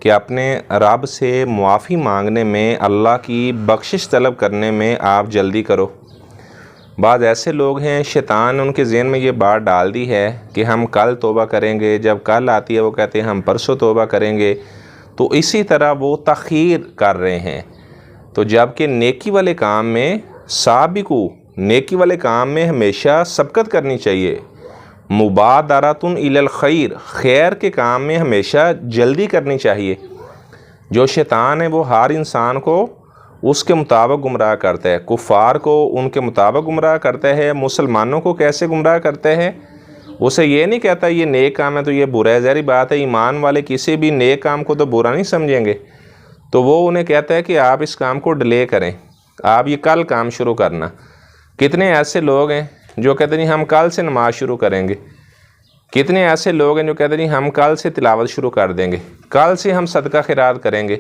کہ اپنے رب سے معافی مانگنے میں، اللہ کی بخشش طلب کرنے میں آپ جلدی کرو۔ بعض ایسے لوگ ہیں شیطان ان کے ذہن میں یہ بات ڈال دی ہے کہ ہم کل توبہ کریں گے، جب کل آتی ہے وہ کہتے ہیں ہم پرسوں توبہ کریں گے، تو اسی طرح وہ تاخیر کر رہے ہیں۔ تو جب کہ نیکی والے کام میں سابقو، نیکی والے کام میں ہمیشہ سبقت کرنی چاہیے، مبادرۃ الی الخیر، خیر کے کام میں ہمیشہ جلدی کرنی چاہیے۔ جو شیطان ہے وہ ہر انسان کو اس کے مطابق گمراہ کرتا ہے، کفار کو ان کے مطابق گمراہ کرتا ہے، مسلمانوں کو کیسے گمراہ کرتا ہے؟ اسے یہ نہیں کہتا یہ نیک کام ہے تو یہ برا ہے، ظاہری بات ہے ایمان والے کسی بھی نیک کام کو تو برا نہیں سمجھیں گے، تو وہ انہیں کہتا ہے کہ آپ اس کام کو ڈیلے کریں، آپ یہ کل کام شروع کرنا۔ کتنے ایسے لوگ ہیں جو کہتے ہیں ہم کل سے نماز شروع کریں گے، کتنے ایسے لوگ ہیں جو کہتے ہیں ہم کل سے تلاوت شروع کر دیں گے، کل سے ہم صدقہ خیرات کریں گے،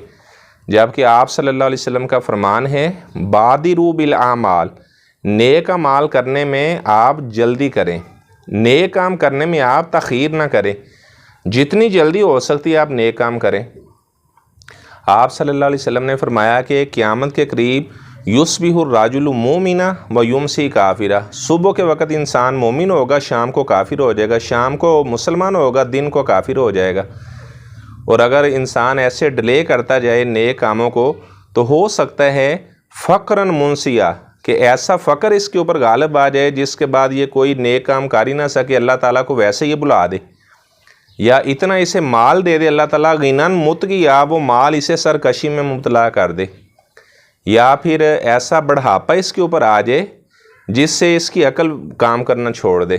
جبکہ آپ صلی اللہ علیہ وسلم کا فرمان ہے بادروا بالاعمال، نیک اعمال کرنے میں آپ جلدی کریں، نیک کام کرنے میں آپ تاخیر نہ کریں، جتنی جلدی ہو سکتی ہے آپ نیک کام کریں۔ آپ صلی اللہ علیہ وسلم نے فرمایا کہ قیامت کے قریب یصبح الرجل مومنا ویمسی کافرا، صبح کے وقت انسان مومن ہوگا، شام کو کافر ہو جائے گا، شام کو مسلمان ہوگا، دن کو کافر ہو جائے گا۔ اور اگر انسان ایسے ڈیلے کرتا جائے نیک کاموں کو تو ہو سکتا ہے فقراً منسیہ، کہ ایسا فقر اس کے اوپر غالب آ جائے جس کے بعد یہ کوئی نیک کام کر ہی نہ سکے، اللہ تعالیٰ کو ویسے یہ بلا دے، یا اتنا اسے مال دے دے اللہ تعالیٰ غنیٰ مطغیا، وہ مال اسے سرکشی میں مبتلا کر دے، یا پھر ایسا بڑھاپا اس کے اوپر آ جائے جس سے اس کی عقل کام کرنا چھوڑ دے۔